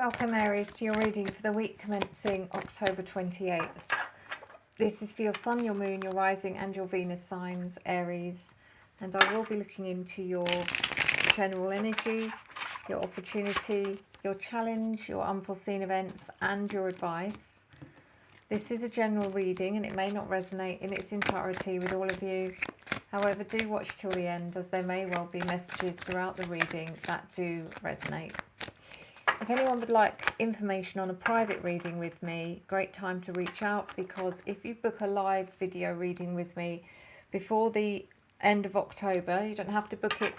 Welcome Aries to your reading for the week commencing October 28th. This is for your Sun, your Moon, your Rising and your Venus signs, Aries. And I will be looking into your general energy, your opportunity, your challenge, your unforeseen events and your advice. This is a general reading and it may not resonate in its entirety with all of you. However, do watch till the end as there may well be messages throughout the reading that do resonate. If anyone would like information on a private reading with me, great time to reach out, because if you book a live video reading with me before the end of October, you don't have to book it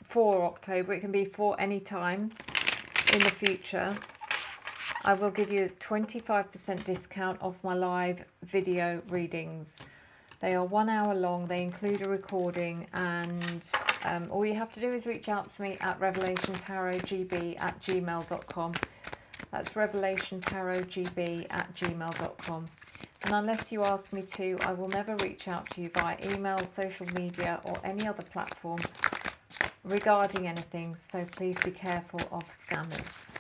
for October, it can be for any time in the future. I will give you a 25% discount off my live video readings. They are 1 hour long, they include a recording, and all you have to do is reach out to me at revelationtarotgb@gmail.com. That's revelationtarotgb@gmail.com. And unless you ask me to, I will never reach out to you via email, social media or any other platform regarding anything, so please be careful of scammers.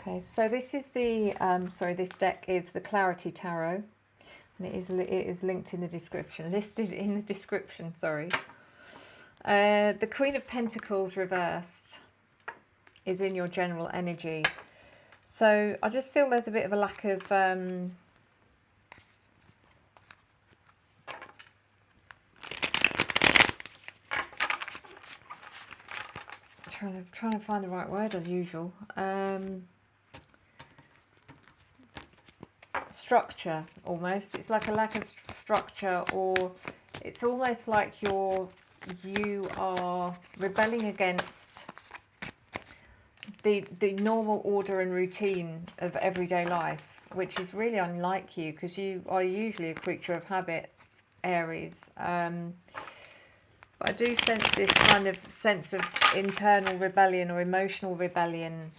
Okay, so this is the, this deck is the Clarity Tarot, and it is linked in the description, listed in the description, sorry. The Queen of Pentacles reversed is in your general energy. So I just feel there's a bit of a lack of, trying to find the right word as usual. Structure, almost. It's like a lack of structure, or it's almost like you are rebelling against the normal order and routine of everyday life, which is really unlike you, because you are usually a creature of habit, Aries. But I do sense this kind of sense of internal rebellion or emotional rebellion.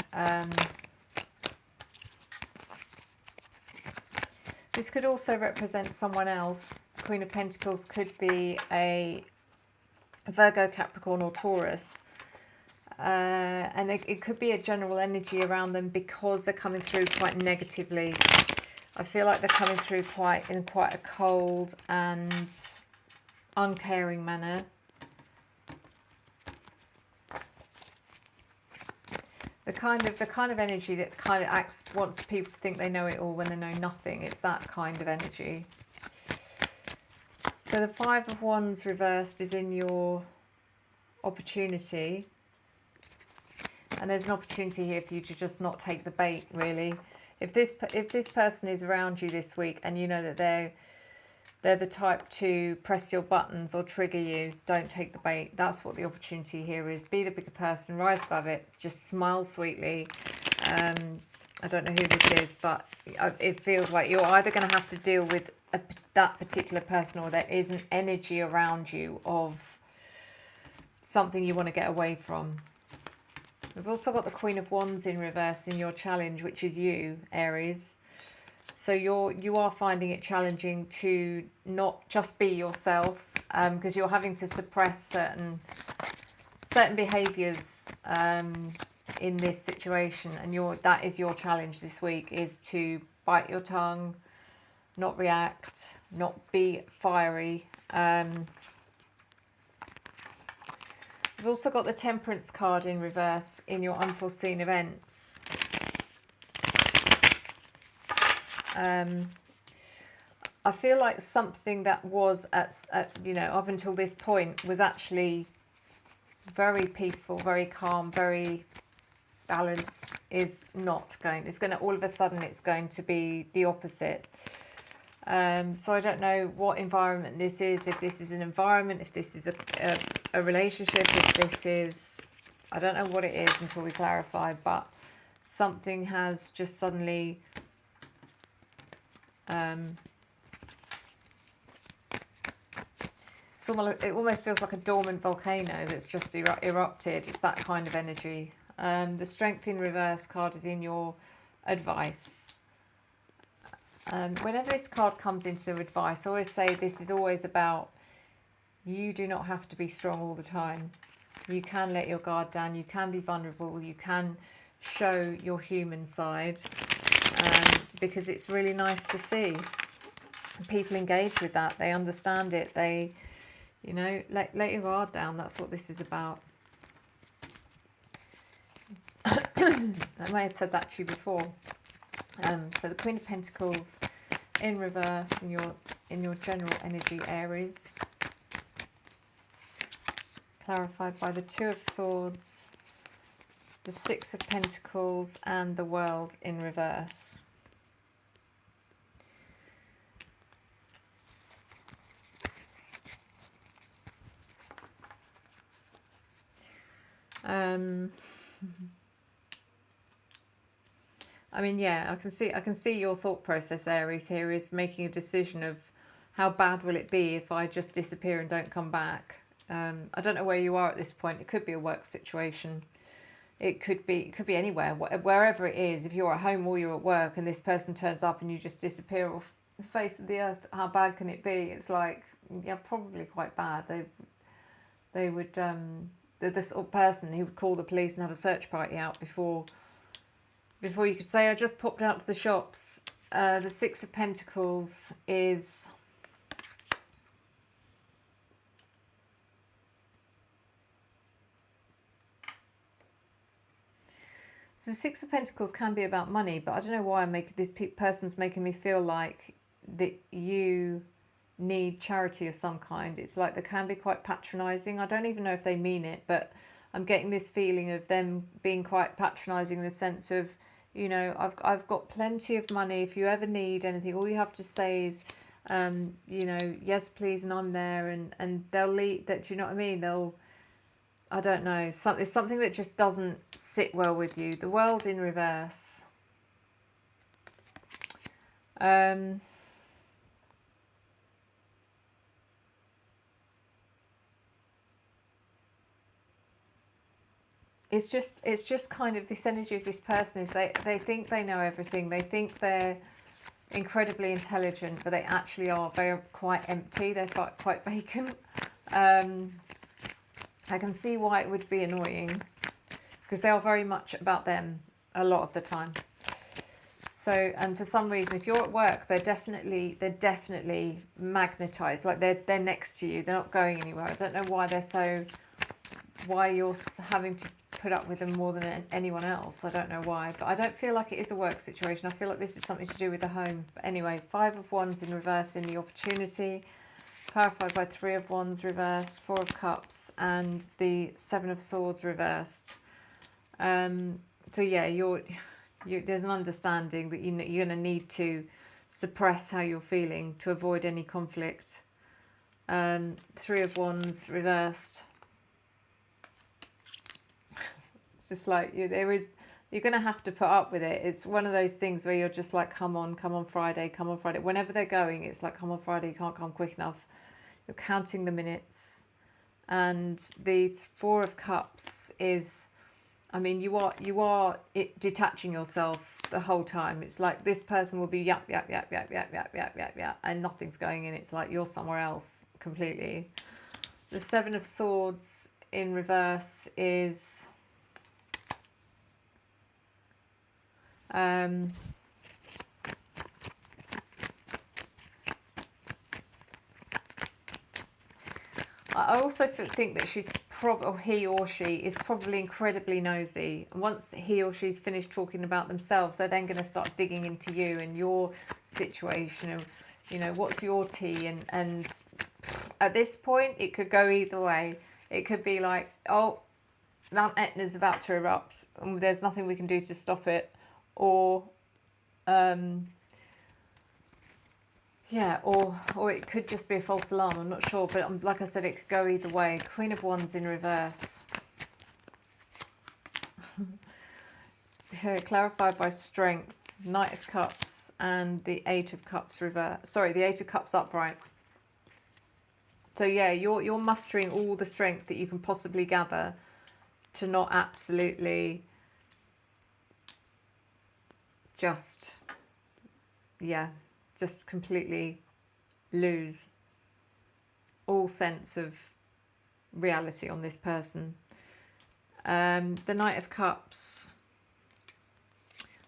This could also represent someone else. Queen of Pentacles could be a Virgo, Capricorn or Taurus. And it could be a general energy around them because they're coming through quite negatively. I feel like they're coming through in quite a cold and uncaring manner. The kind of energy that kind of wants people to think they know it all when they know nothing. It's that kind of energy. So the Five of Wands reversed is in your opportunity. And there's an opportunity here for you to just not take the bait, really. If this person is around you this week and you know that they're the type to press your buttons or trigger you, don't take the bait. That's what the opportunity here is. Be the bigger person, rise above it, just smile sweetly. I don't know who this is, but it feels like you're either going to have to deal with that particular person, or there is an energy around you of something you want to get away from. We've also got the Queen of Wands in reverse in your challenge, which is you, Aries. So you are finding it challenging to not just be yourself, because you're having to suppress certain behaviours in this situation, and that is your challenge this week, is to bite your tongue, not react, not be fiery. We've also got the Temperance card in reverse in your unforeseen events. I feel like something that was at up until this point was actually very peaceful, very calm, very balanced, is not going. It's going to, all of a sudden, it's going to be the opposite. So I don't know what environment this is. If this is an environment, if this is a relationship, if this is, I don't know what it is until we clarify. But something has just suddenly it almost feels like a dormant volcano that's just erupted. It's that kind of energy. The Strength in Reverse card is in your advice. Whenever this card comes into the advice, I always say this is always about you do not have to be strong all the time. You can let your guard down. You can be vulnerable. You can show your human side, because it's really nice to see people engage with that. They understand it. They, you know, let your guard down. That's what this is about. I may have said that to you before. So the Queen of Pentacles in reverse in your general energy, Aries. Clarified by the Two of Swords, the Six of Pentacles, and the World in reverse. I mean, yeah, I can see your thought process, Aries, here is making a decision of how bad will it be if I just disappear and don't come back. I don't know where you are at this point. It could be a work situation. It could be anywhere, wherever it is. If you're at home or you're at work and this person turns up and you just disappear off the face of the earth, how bad can it be? It's like, yeah, probably quite bad. They would, the sort of person who would call the police and have a search party out before you could say, I just popped out to the shops. The Six of Pentacles is... So the Six of Pentacles can be about money, but I don't know why this person's making me feel like that you need charity of some kind. It's like they can be quite patronising. I don't even know if they mean it, but I'm getting this feeling of them being quite patronising in the sense of, you know, I've got plenty of money. If you ever need anything, all you have to say is, you know, yes, please, and I'm there, and they'll leave that. Do you know what I mean? I don't know. It's something that just doesn't sit well with you. The World in reverse. It's just kind of this energy of this person is they think they know everything. They think they're incredibly intelligent, but they actually are quite empty. They're quite vacant. I can see why it would be annoying, because they are very much about them a lot of the time. So, and for some reason, if you're at work, they're definitely magnetized, like they're next to you. They're not going anywhere. I don't know why you're having to put up with them more than anyone else. I don't know why, but I don't feel like it is a work situation. I feel like this is something to do with the home. But anyway, Five of Wands in reverse in the opportunity. Clarified by Three of Wands reversed, Four of Cups, and the Seven of Swords reversed. So yeah, there's an understanding that you're going to need to suppress how you're feeling to avoid any conflict. Three of Wands reversed. It's just like you're going to have to put up with it. It's one of those things where you're just like, come on Friday, come on Friday. Whenever they're going, it's like, come on Friday, you can't come quick enough. You're counting the minutes. And the Four of Cups is, I mean, you are detaching yourself the whole time. It's like this person will be yap, and nothing's going in. It's like you're somewhere else completely. The Seven of Swords in reverse is... I also think that he or she is probably incredibly nosy. And once he or she's finished talking about themselves, they're then going to start digging into you and your situation. And, you know, what's your tea? And at this point, it could go either way. It could be like, oh, Mount Etna's about to erupt and there's nothing we can do to stop it. Or... yeah, or it could just be a false alarm. I'm not sure, but like I said, it could go either way. Queen of Wands in reverse. Clarified by Strength. Knight of Cups and the Eight of Cups reverse. Sorry, the Eight of Cups upright. So yeah, you're mustering all the strength that you can possibly gather to not absolutely just completely lose all sense of reality on this person. The Knight of Cups.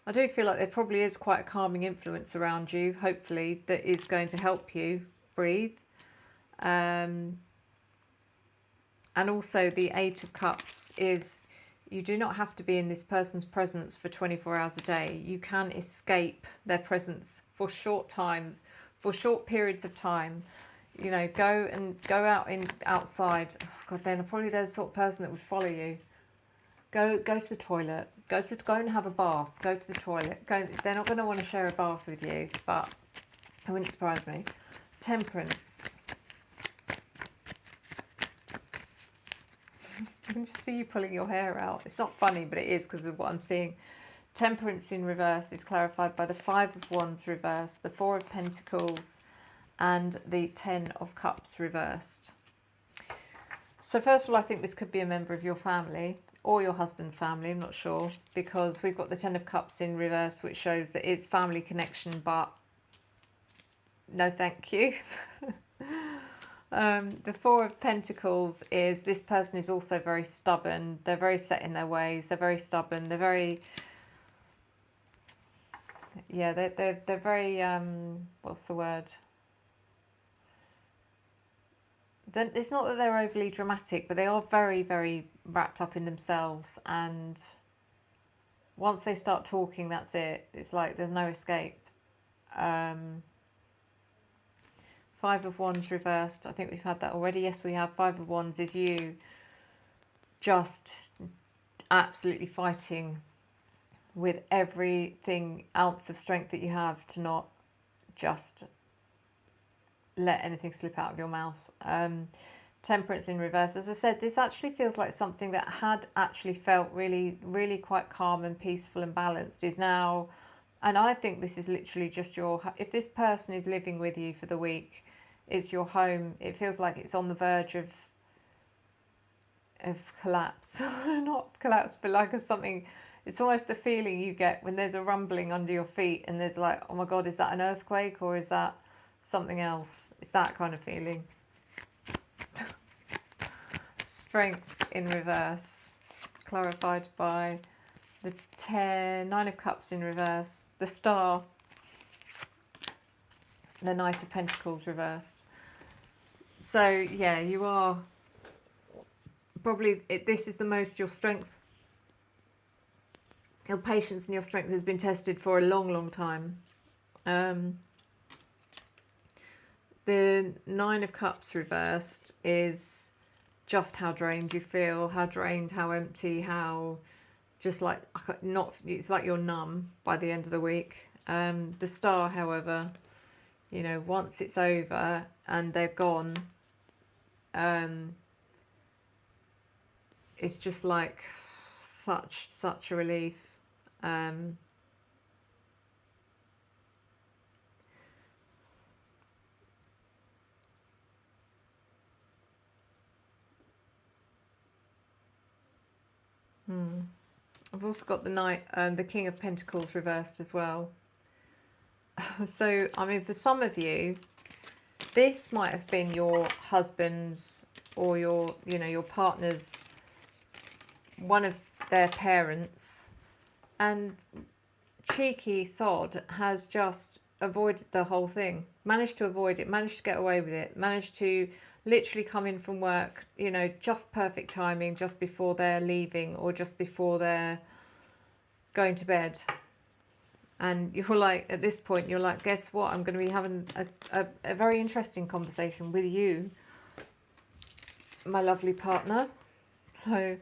I do feel like there probably is quite a calming influence around you, hopefully, that is going to help you breathe. And also the Eight of Cups is, you do not have to be in this person's presence for 24 hours a day. You can escape their presence for short times, for short periods of time. You know, go out outside. Oh God, then probably they're the sort of person that would follow you. Go to the toilet. Go and have a bath. Go to the toilet. They're not going to want to share a bath with you, but it wouldn't surprise me. Temperance. I can just see you pulling your hair out. It's not funny, but it is because of what I'm seeing. Temperance in reverse is clarified by the Five of Wands reversed, the Four of Pentacles, and the Ten of Cups reversed. So first of all, I think this could be a member of your family or your husband's family, I'm not sure, because we've got the Ten of Cups in reverse, which shows that it's family connection, but no thank you. The Four of Pentacles is, this person is also very stubborn. They're very set in their ways. They're very stubborn. They're very, yeah, they're very, what's the word? It's not that they're overly dramatic, but they are very, very wrapped up in themselves. And once they start talking, that's it. It's like there's no escape. Five of Wands reversed. I think we've had that already. Yes, we have. Five of Wands is you just absolutely fighting with everything ounce of strength that you have to not just let anything slip out of your mouth. Temperance in reverse. As I said, this actually feels like something that had actually felt really, really quite calm and peaceful and balanced is now, and I think this is literally just if this person is living with you for the week, it's your home. It feels like it's on the verge of collapse. Not collapse, but like of something. It's almost the feeling you get when there's a rumbling under your feet and there's like, oh my God, is that an earthquake or is that something else? It's that kind of feeling. Strength in reverse, clarified by the Nine of Cups in reverse, the Star, the Knight of Pentacles reversed. So yeah, you are probably, this is the most your strength, your patience and your strength has been tested for a long, long time. The Nine of Cups reversed is just how drained you feel, how drained, how empty, how just like not, it's like you're numb by the end of the week. The Star, however, you know, once it's over and they're gone, it's just like such a relief. I've also got the the King of Pentacles reversed as well. So, I mean, for some of you, this might have been your husband's or your partner's, one of their parents, and cheeky sod has just avoided the whole thing, managed to avoid it, managed to get away with it, managed to literally come in from work, you know, just perfect timing, just before they're leaving or just before they're going to bed. And you're like, at this point, you're like, guess what? I'm going to be having a very interesting conversation with you, my lovely partner. So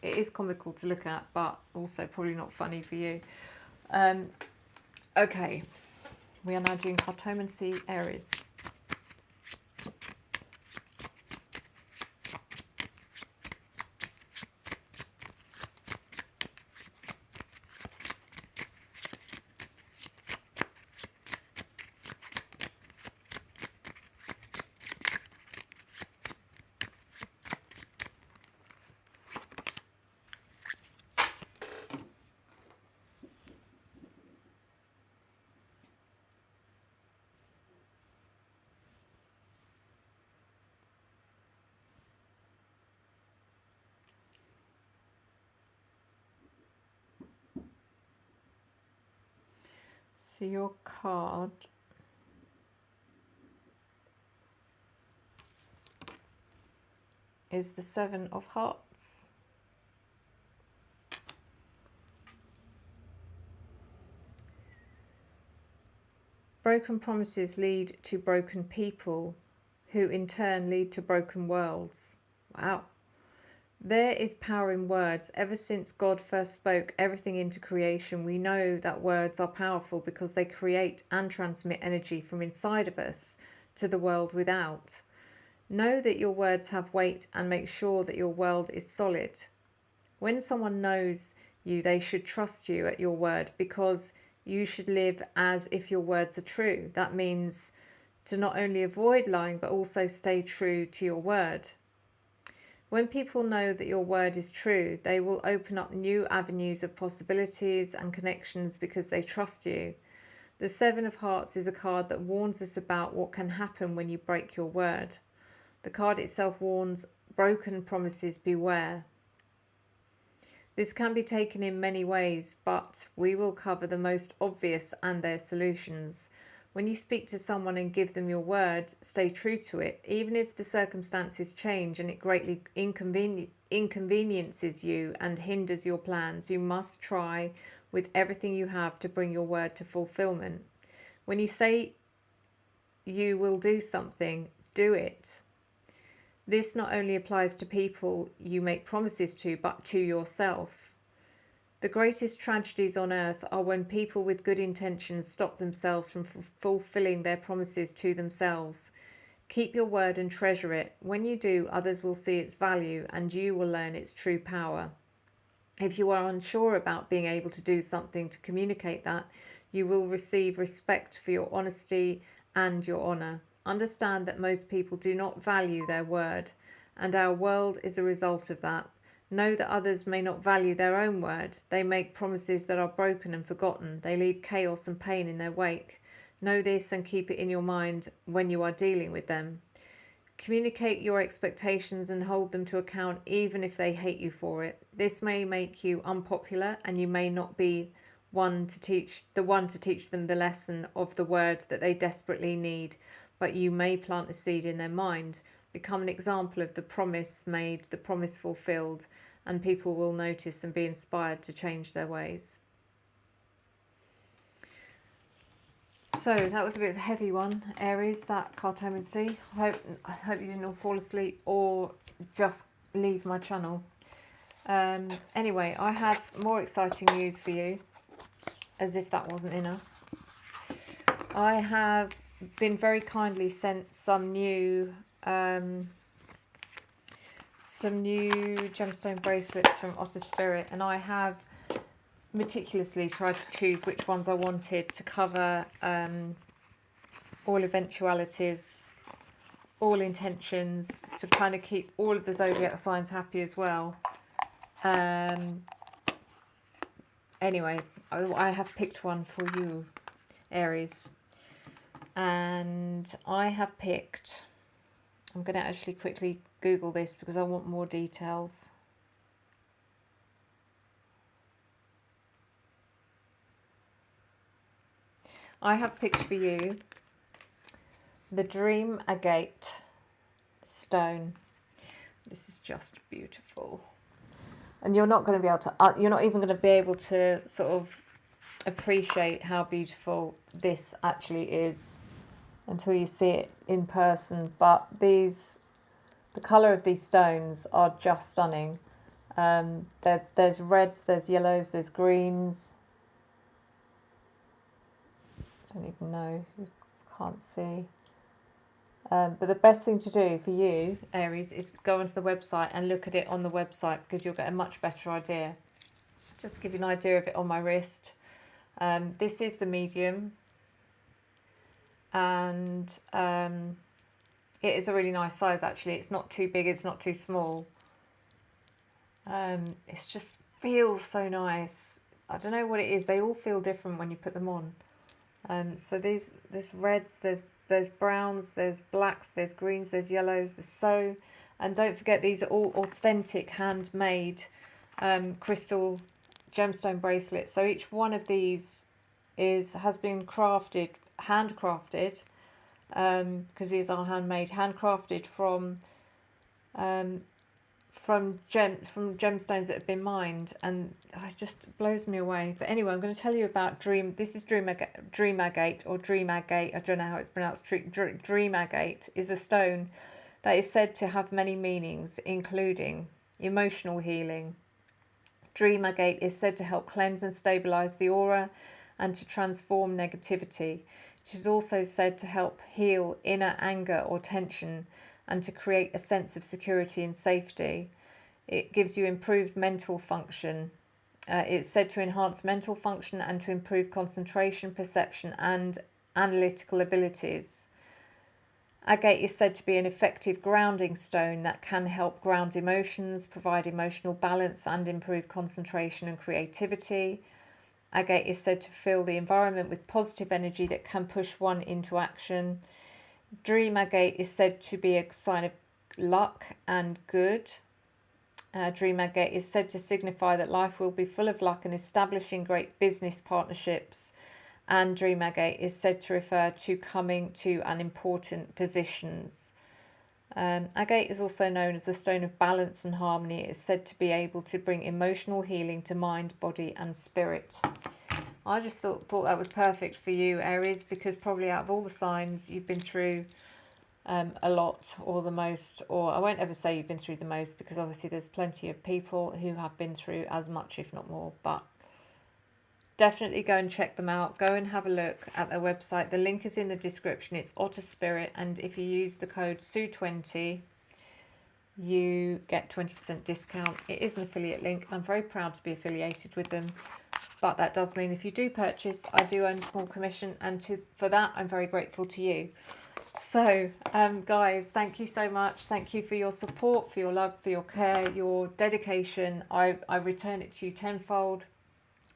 it is comical to look at, but also probably not funny for you. Okay, we are now doing Cartomancy Aries. So your card is the Seven of Hearts. Broken promises lead to broken people, who in turn lead to broken worlds. Wow. There is power in words. Ever since God first spoke everything into creation, we know that words are powerful because they create and transmit energy from inside of us to the world without. Know that your words have weight and make sure that your world is solid. When someone knows you, they should trust you at your word, because you should live as if your words are true. That means to not only avoid lying, but also stay true to your word. When people know that your word is true, they will open up new avenues of possibilities and connections because they trust you. The Seven of Hearts is a card that warns us about what can happen when you break your word. The card itself warns, broken promises beware. This can be taken in many ways, but we will cover the most obvious and their solutions. When you speak to someone and give them your word, stay true to it. Even if the circumstances change and it greatly inconveniences you and hinders your plans, you must try with everything you have to bring your word to fulfillment. When you say you will do something, do it. This not only applies to people you make promises to, but to yourself. The greatest tragedies on earth are when people with good intentions stop themselves from fulfilling their promises to themselves. Keep your word and treasure it. When you do, others will see its value and you will learn its true power. If you are unsure about being able to do something to communicate that, you will receive respect for your honesty and your honour. Understand that most people do not value their word, and our world is a result of that. Know that others may not value their own word. They make promises that are broken and forgotten. They leave chaos and pain in their wake. Know this and keep it in your mind when you are dealing with them. Communicate your expectations and hold them to account even if they hate you for it. This may make you unpopular and you may not be the one to teach them the lesson of the word that they desperately need, but you may plant a seed in their mind. Become an example of the promise made, the promise fulfilled, and people will notice and be inspired to change their ways. So that was a bit of a heavy one, Aries, that cartomancy. I hope you didn't all fall asleep or just leave my channel. Anyway, I have more exciting news for you, as if that wasn't enough. I have been very kindly sent some new gemstone bracelets from Otter Spirit, and I have meticulously tried to choose which ones I wanted to cover all eventualities, all intentions, to kind of keep all of the zodiac signs happy as well. Anyway, I have picked one for you, Aries, and I have picked, I'm going to actually quickly Google this because I want more details. I have picked for you the Dream Agate stone. This is just beautiful. And you're not going to be able to, you're not even going to be able to sort of appreciate how beautiful this actually is until you see it in person. But the colour of these stones are just stunning. There's reds, there's yellows, there's greens. I don't even know, you can't see. But the best thing to do for you, Aries, is go onto the website and look at it on the website, because you'll get a much better idea. Just to give you an idea of it on my wrist. This is the medium, and it is a really nice size actually. It's not too big, it's not too small. It just feels so nice. I don't know what it is, they all feel different when you put them on. So there's reds, there's browns, there's blacks, there's greens, there's yellows, and don't forget these are all authentic handmade crystal gemstone bracelets. So each one of these has been handcrafted, because these are handmade, handcrafted from gemstones that have been mined, and it just blows me away. But anyway, I'm going to tell you about this is dream agate, or dream agate. I don't know how it's pronounced. Dream agate is a stone that is said to have many meanings, including emotional healing. Dream agate is said to help cleanse and stabilize the aura and to transform negativity. It is also said to help heal inner anger or tension and to create a sense of security and safety. It gives you improved mental function. It's said to enhance mental function and to improve concentration, perception, and analytical abilities. Agate is said to be an effective grounding stone that can help ground emotions, provide emotional balance, and improve concentration and creativity. Agate is said to fill the environment with positive energy that can push one into action. Dream agate is said to be a sign of luck and good. Dream agate is said to signify that life will be full of luck and establishing great business partnerships. And dream agate is said to refer to coming to an important positions. Agate is also known as the stone of balance and harmony. It is said to be able to bring emotional healing to mind, body and spirit. I just thought that was perfect for you, Aries, because probably out of all the signs you've been through a lot, or the most, or I won't ever say you've been through the most, because obviously there's plenty of people who have been through as much, if not more. But definitely go and check them out. Go and have a look at their website. The link is in the description. It's Otter Spirit, and if you use the code SUE20, you get 20% discount. It is an affiliate link, and I'm very proud to be affiliated with them. But that does mean if you do purchase, I do earn a small commission, and for that, I'm very grateful to you. So, guys, thank you so much. Thank you for your support, for your love, for your care, your dedication. I return it to you tenfold.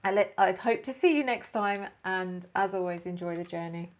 I hope to see you next time, and as always, enjoy the journey.